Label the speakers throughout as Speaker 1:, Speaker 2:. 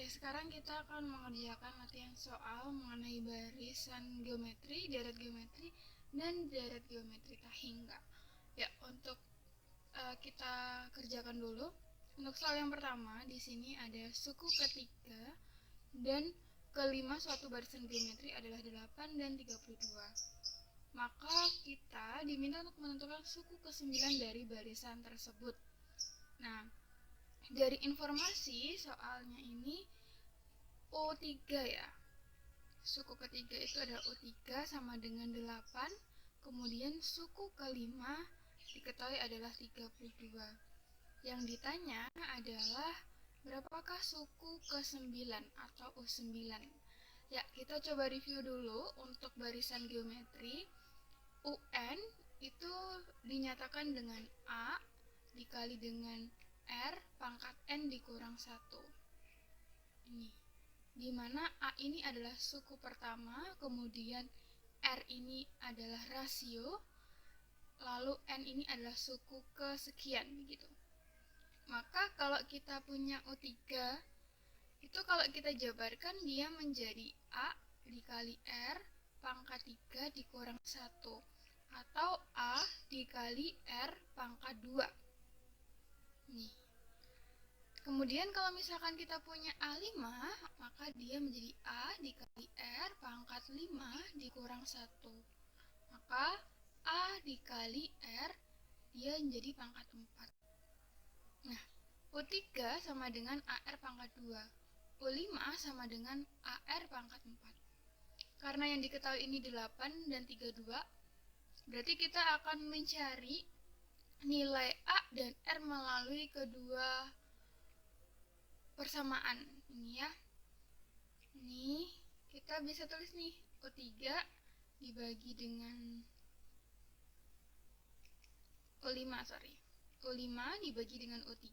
Speaker 1: Sekarang kita akan mengerjakan latihan soal mengenai barisan geometri, deret geometri, dan deret geometri tahingga. Ya, untuk kita kerjakan dulu. Untuk soal yang pertama, di sini ada suku ketiga dan kelima suatu barisan geometri adalah 8 dan 32. Maka kita diminta untuk menentukan suku ke-9 dari barisan tersebut. Nah, dari informasi soalnya ini U3 ya. Suku ketiga itu adalah U3 sama dengan 8. Kemudian suku kelima diketahui adalah 32. Yang ditanya adalah berapakah suku ke-9 atau U9. Ya, kita coba review dulu untuk barisan geometri. UN itu dinyatakan dengan A dikali dengan R pangkat N dikurang 1. Ini, dimana A ini adalah suku pertama, kemudian R ini adalah rasio, lalu N ini adalah suku kesekian begitu. Maka kalau kita punya U3, itu kalau kita jabarkan dia menjadi A dikali R pangkat 3 dikurang 1, atau A dikali R pangkat 2. Nih. Kemudian kalau misalkan kita punya A5, maka dia menjadi A dikali R pangkat 5 dikurang 1. Maka A dikali R dia menjadi pangkat 4. Nah, U3 sama dengan AR pangkat 2. U5 sama dengan AR pangkat 4. Karena yang diketahui ini 8 dan 32, berarti kita akan mencari nilai A dan R melalui kedua persamaan. Ini ya. Ini kita bisa tulis nih, U3 dibagi dengan U5, U5 dibagi dengan U3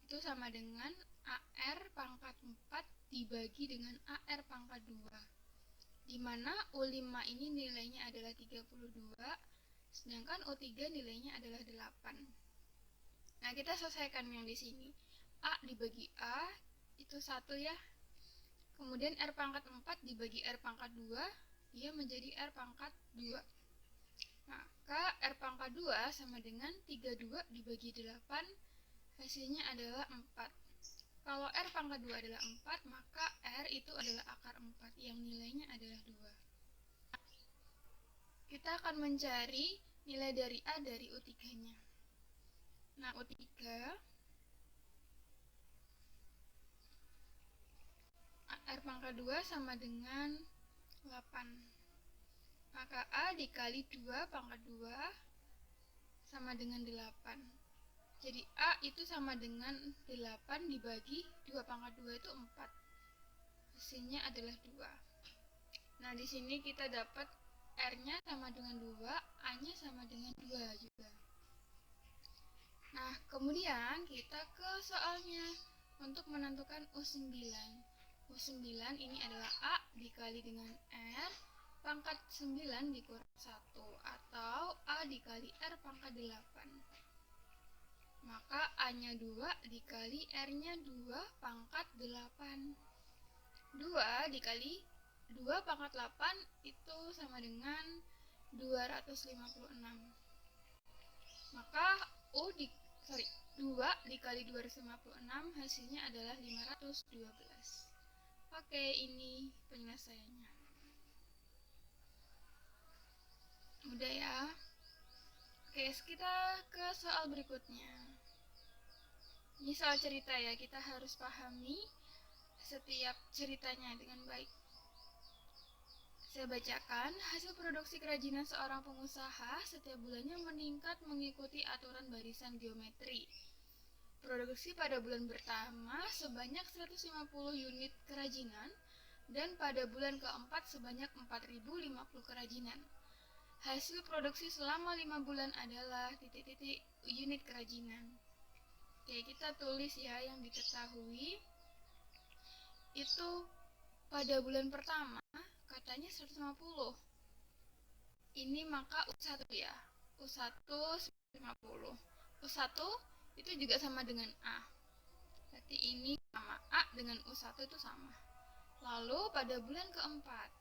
Speaker 1: itu sama dengan AR pangkat 4 dibagi dengan AR pangkat 2. Dimana U5 ini nilainya adalah 32, sedangkan U3 nilainya adalah 8. Nah, kita selesaikan yang di sini. A dibagi A itu 1 ya. Kemudian R pangkat 4 dibagi R pangkat 2, dia menjadi R pangkat 2. Maka R pangkat 2 sama dengan 32 dibagi 8, hasilnya adalah 4. Kalau R pangkat 2 adalah 4, maka R itu adalah akar 4 yang nilainya adalah 2. Kita akan mencari nilai dari A dari U3-nya. Nah, U3 R pangkat 2 sama dengan 8. Maka A dikali 2 pangkat 2 sama dengan 8. Jadi A itu sama dengan 8 dibagi 2 pangkat 2 itu 4. Hasilnya adalah 2. Nah, di sini kita dapat R-nya sama dengan 2, A-nya sama dengan 2 juga. Nah, kemudian kita ke soalnya untuk menentukan U9. U9 ini adalah A dikali dengan R pangkat 9 dikurang 1, atau A dikali R pangkat 8. Maka A-nya 2 dikali R-nya 2 pangkat 8. 2 dikali 2 pangkat 8 itu sama dengan 256. Maka 2 dikali 256 hasilnya adalah 512. Oke, ini penyelesaiannya. Udah ya. Oke, kita ke soal berikutnya. Ini soal cerita ya, kita harus pahami setiap ceritanya dengan baik. Saya bacakan, hasil produksi kerajinan seorang pengusaha setiap bulannya meningkat mengikuti aturan barisan geometri. Produksi pada bulan pertama sebanyak 150 unit kerajinan dan pada bulan keempat sebanyak 4050 kerajinan. Hasil produksi selama 5 bulan adalah titik-titik unit kerajinan. Oke, kita tulis ya yang diketahui. Itu pada bulan pertama katanya 150. Ini maka U1 ya. U1 150. U1 itu juga sama dengan A. Berarti ini sama A dengan U1 itu sama. Lalu pada bulan keempat,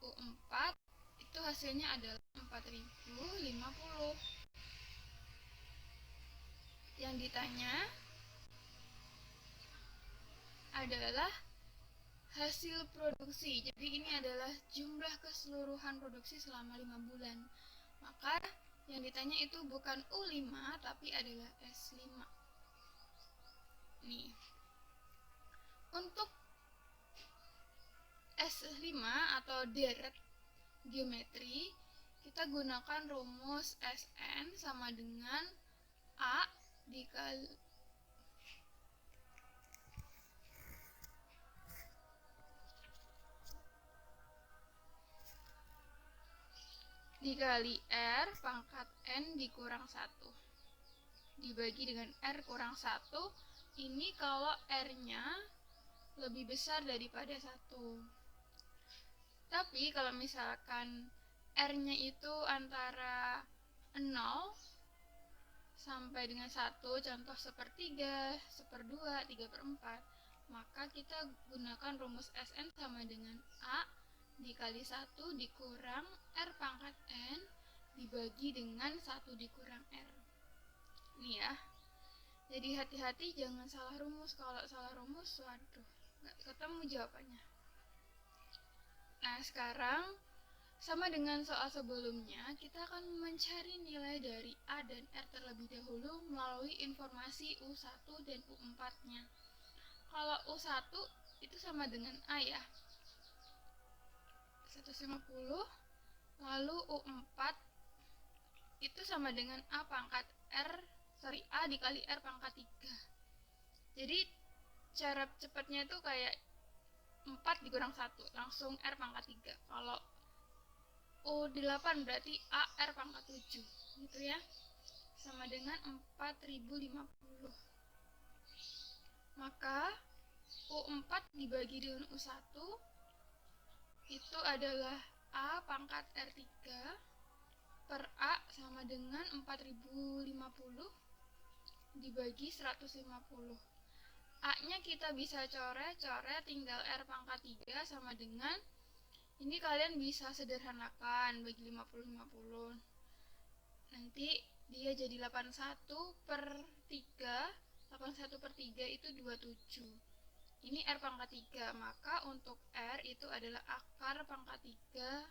Speaker 1: U4 itu hasilnya adalah 4050. Yang ditanya adalah hasil produksi. Jadi ini adalah jumlah keseluruhan produksi selama 5 bulan. Maka yang ditanya itu bukan U5 tapi adalah S5. Nih. Untuk S5 atau deret geometri, kita gunakan rumus Sn sama dengan A dikali R pangkat N dikurang 1 dibagi dengan R kurang 1. Ini kalau R-nya lebih besar daripada 1. Tapi kalau misalkan R-nya itu antara 0 sampai dengan 1, contoh 1/3, 1/2, 3/4, maka kita gunakan rumus Sn sama dengan A dikali 1 dikurang R pangkat N dibagi dengan 1 dikurang R. Nih ya. Jadi hati-hati jangan salah rumus. Kalau salah rumus, waduh, nggak ketemu jawabannya. Nah, sekarang sama dengan soal sebelumnya, kita akan mencari nilai dari A dan R terlebih dahulu melalui informasi U1 dan U4-nya. Kalau U1 itu sama dengan A ya, 150, lalu U4 itu sama dengan A dikali R pangkat 3. Jadi cara cepatnya itu kayak 4 dikurang 1, langsung R pangkat 3. Kalau U8 berarti AR pangkat 7, gitu ya. Sama dengan 4050. Maka U4 dibagi dengan U1 itu adalah A pangkat R3 per A sama dengan 4050 dibagi 150. A-nya kita bisa coret, tinggal R pangkat 3 sama dengan, ini kalian bisa sederhanakan bagi 50-50. Nanti dia jadi 81/3 itu 27. Ini R pangkat 3, maka untuk R itu adalah akar pangkat 3,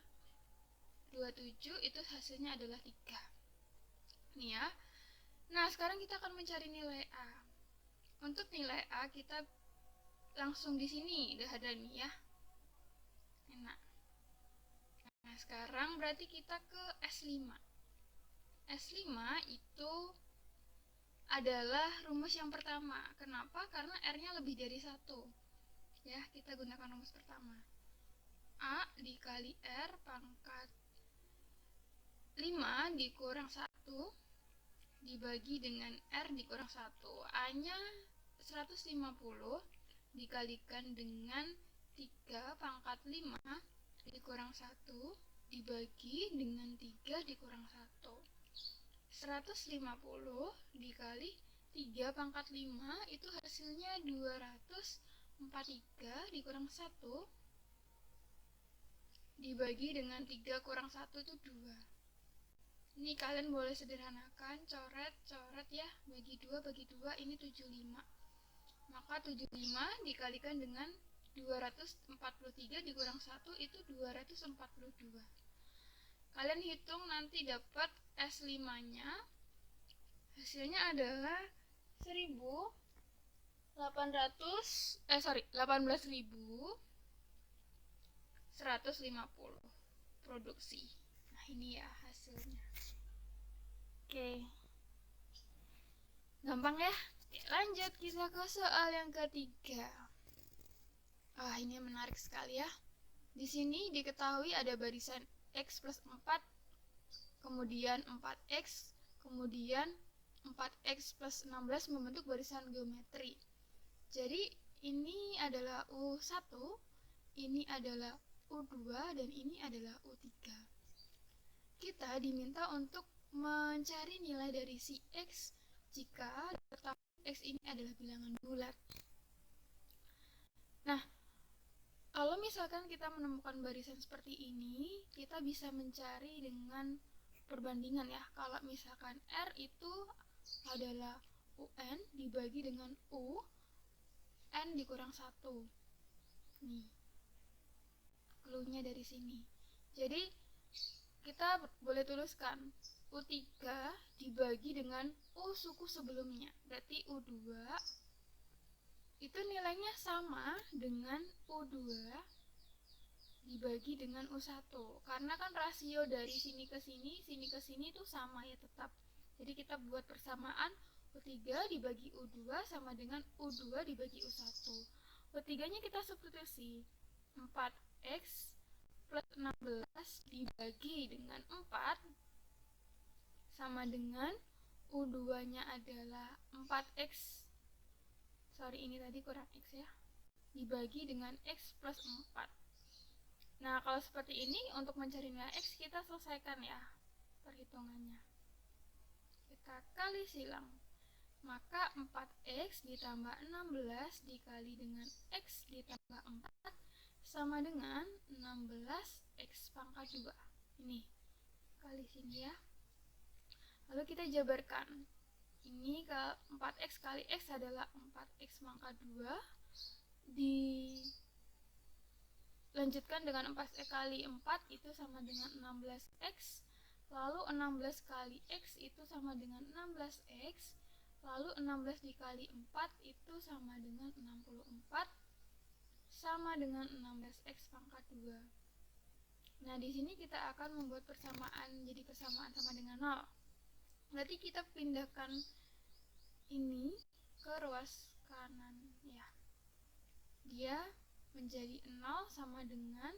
Speaker 1: 27 itu hasilnya adalah 3. Nih ya. Nah, sekarang kita akan mencari nilai A. Untuk nilai A kita langsung di sini udah ada nih ya. Enak. Nah, sekarang berarti kita ke S5. S5 itu adalah rumus yang pertama. Kenapa? Karena R-nya lebih dari 1. Ya, kita gunakan rumus pertama. A dikali R pangkat 5 dikurang 1 dibagi dengan R dikurang 1. A-nya 150 dikalikan dengan 3 pangkat 5 dikurang 1 dibagi dengan 3 dikurang 1. 150 dikali 3 pangkat 5 itu hasilnya 243 dikurang 1 dibagi dengan 3 kurang 1 itu 2. Ini kalian boleh sederhanakan, coret ya, bagi 2 ini 75. Maka 75 dikalikan dengan 243 dikurang 1 itu 242. Kalian hitung nanti dapat S5-nya. Hasilnya adalah 18.150 produksi. Nah, ini ya hasilnya. Oke. Gampang ya? Oke, lanjut kita ke soal yang ketiga. Ini menarik sekali ya. Di sini diketahui ada barisan X plus 4, kemudian 4X, kemudian 4X plus 16 membentuk barisan geometri. Jadi ini adalah U1, ini adalah U2, dan ini adalah U3. Kita diminta untuk mencari nilai dari si X jika diketahui X ini adalah bilangan bulat. misalkan kita menemukan barisan seperti ini, kita bisa mencari dengan perbandingan ya. Kalau misalkan R itu adalah UN dibagi dengan U, N dikurang 1. Nih, clue-nya dari sini. Jadi, kita boleh tuliskan U3 dibagi dengan U suku sebelumnya. Berarti U2 itu nilainya sama dengan U2 dibagi dengan U1. Karena kan rasio dari sini ke sini itu sama ya tetap. Jadi kita buat persamaan U3 dibagi U2 sama dengan U2 dibagi U1. U3-nya kita substitusi. 4X plus 16 dibagi dengan 4 sama dengan U2-nya adalah 4X. Sorry, ini tadi kurang X ya. Dibagi dengan X plus 4. Nah, kalau seperti ini, untuk mencari nilai X, kita selesaikan ya perhitungannya. Kita kali silang. Maka 4X ditambah 16 dikali dengan X ditambah 4 sama dengan 16X pangkat 2. Ini, kali sini ya. Lalu kita jabarkan. Ini ke 4X kali X adalah 4X pangkat 2 dilanjutkan dengan 4X kali 4 itu sama dengan 16X, lalu 16 kali X itu sama dengan 16X, lalu 16 dikali 4 itu sama dengan 64 sama dengan 16X pangkat 2. Nah, di sini kita akan membuat persamaan jadi persamaan sama dengan 0. Berarti kita pindahkan ini ke ruas kanan ya. Dia menjadi 0 sama dengan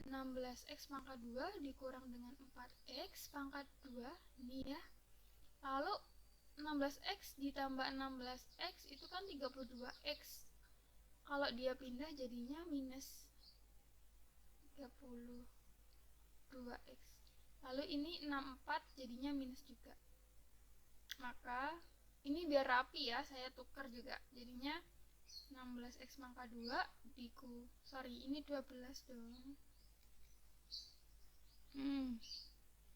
Speaker 1: 16X pangkat 2 dikurang dengan 4X pangkat 2 ini ya. Lalu 16X ditambah 16X itu kan 32X. Kalau dia pindah jadinya minus 32X. Lalu ini 64 jadinya minus juga. Maka ini biar rapi ya, saya tukar juga. Jadinya 16X pangkat 2 ini 12 dong.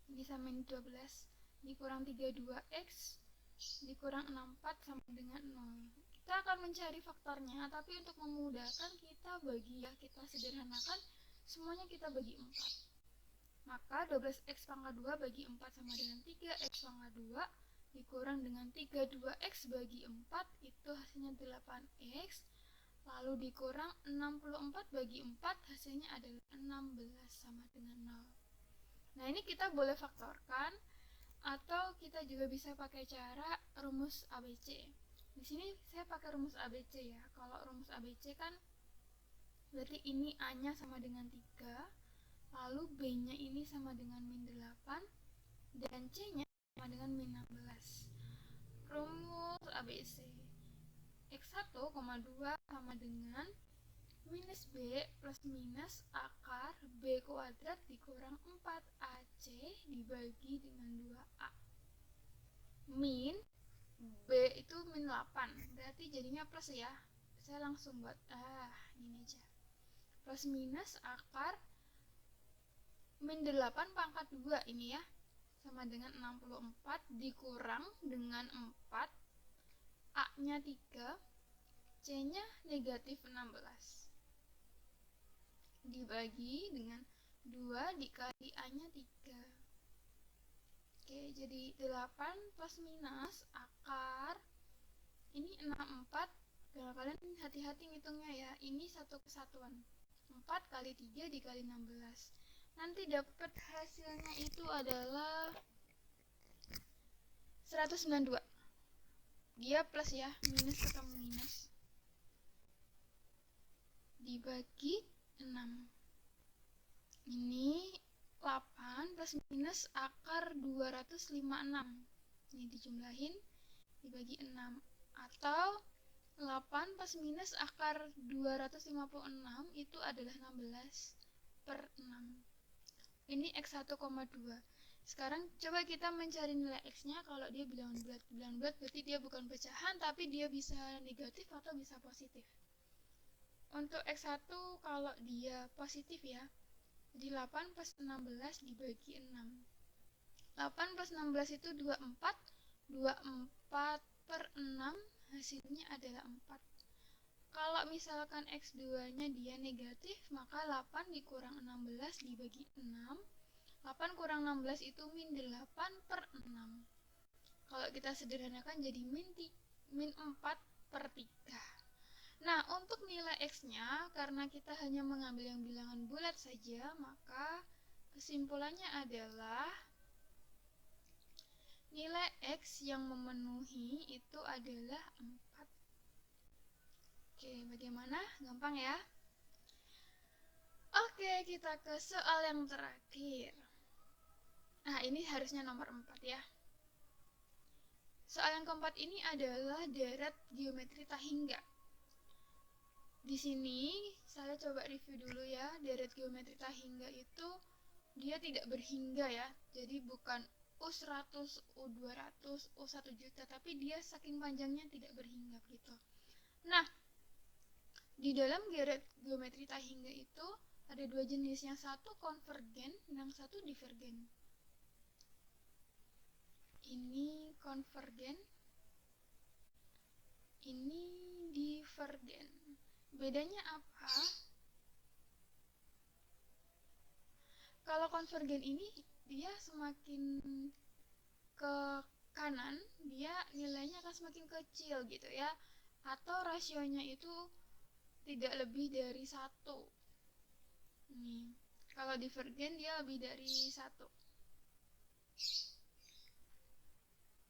Speaker 1: Ini sama ini 12. Dikurang 32X dikurang 64 sama dengan 0. Kita akan mencari faktornya, tapi untuk memudahkan kita bagi ya, kita sederhanakan semuanya kita bagi 4. Maka 12X pangkat 2 bagi 4 sama dengan 3X pangkat 2 dikurang dengan 32X bagi 4 itu hasilnya 8X, lalu dikurang 64 bagi 4 hasilnya adalah 16 sama dengan 0. Nah, ini kita boleh faktorkan atau kita juga bisa pakai cara rumus ABC. Di sini saya pakai rumus ABC ya. Kalau rumus ABC kan berarti ini A-nya sama dengan 3, lalu B-nya ini sama dengan min 8 dan C-nya sama dengan min 16. Rumus ABC X1, 2 sama dengan minus B plus minus akar B kuadrat dikurang 4AC dibagi dengan 2A. Min B itu min 8, berarti jadinya plus ya. Saya langsung buat ini aja. Plus minus akar min 8 pangkat 2 ini ya, sama dengan 64 dikurang dengan 4, A-nya 3, C-nya negatif 16. Dibagi dengan 2 dikali A-nya 3. Oke, jadi 8 plus minus akar, ini 64, kalau kalian hati-hati ngitungnya ya, ini satu kesatuan. 4 kali 3 dikali 16. Nanti dapat hasilnya itu adalah 192. Dia plus ya, minus ketemu minus. Dibagi 6. Ini 8 plus minus akar 256. Ini dijumlahin dibagi 6. Atau 8 plus minus akar 256 itu adalah 16/6. Ini X1,2. Sekarang coba kita mencari nilai X-nya. Kalau dia bilangan bulat berarti dia bukan pecahan, tapi dia bisa negatif atau bisa positif. untuk X1 kalau dia positif ya, jadi 8 plus 16 dibagi 6. 8 plus 16 itu 24. 24 per 6 hasilnya adalah 4. Kalau misalkan X2 nya dia negatif, maka 8 dikurang 16 dibagi 6. 8 kurang 16 itu min 8 per 6. Kalau kita sederhanakan jadi min 4 per 3. Nah, untuk nilai X-nya, karena kita hanya mengambil yang bilangan bulat saja, maka kesimpulannya adalah nilai X yang memenuhi itu adalah 4. Oke, bagaimana? Gampang ya? Oke, kita ke soal yang terakhir. Nah, ini harusnya nomor 4 ya. Soal yang keempat ini adalah deret geometri tahingga. Di sini saya coba review dulu ya. Deret geometri tahingga itu dia tidak berhingga ya. Jadi bukan U100, U200, U1 juta, tapi dia saking panjangnya tidak berhingga gitu. Nah, di dalam deret geometri tahingga itu ada dua jenis, yang satu konvergen, yang satu divergen. Ini konvergen, ini divergen. Bedanya apa? Kalau konvergen ini dia semakin ke kanan, dia nilainya akan semakin kecil gitu ya. Atau rasionya itu tidak lebih dari 1. Nih, kalau divergen dia lebih dari 1.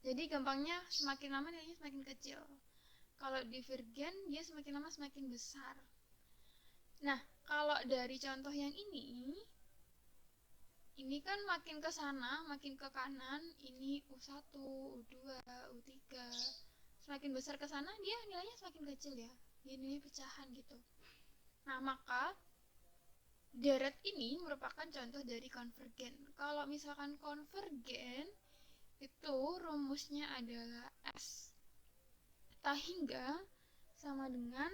Speaker 1: Jadi gampangnya semakin lama nilainya semakin kecil. Kalau divergen dia semakin lama semakin besar. Nah, kalau dari contoh yang ini kan makin ke sana, makin ke kanan, ini U1, U2, U3. Semakin besar ke sana dia nilainya semakin kecil ya. Dia nilai pecahan gitu. Nah, maka deret ini merupakan contoh dari konvergen. Kalau misalkan konvergen itu rumusnya adalah S tahingga sama dengan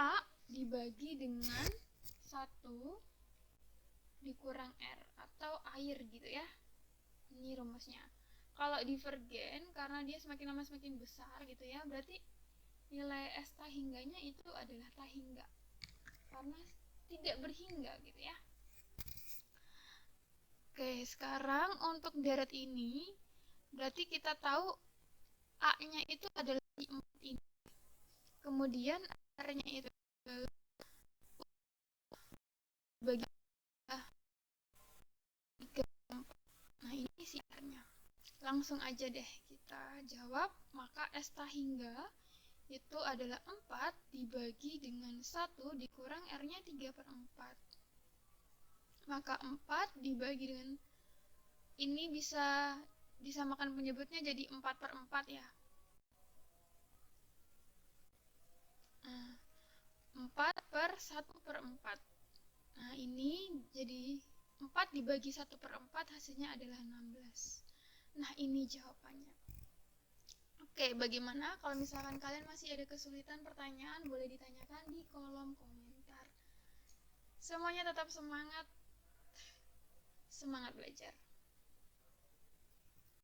Speaker 1: A dibagi dengan 1 dikurang R atau air gitu ya. Ini rumusnya. Kalau divergen, karena dia semakin lama semakin besar gitu ya, berarti nilai S tahingganya itu adalah tahingga karena tidak berhingga gitu ya. Oke, sekarang untuk deret ini berarti kita tahu A-nya itu adalah 4 ini. Kemudian R-nya itu adalah bagi 3. Nah, ini si R-nya. Langsung aja deh kita jawab. Maka S tahingga itu adalah 4 dibagi dengan 1 dikurang R-nya 3/4. Maka 4 dibagi dengan ini bisa disamakan penyebutnya jadi 4/4 ya. 4/1/4. Nah, ini jadi 4 dibagi 1/4 hasilnya adalah 16. Nah, ini jawabannya. Oke, bagaimana kalau misalkan kalian masih ada kesulitan pertanyaan, boleh ditanyakan di kolom komentar. Semuanya tetap semangat belajar.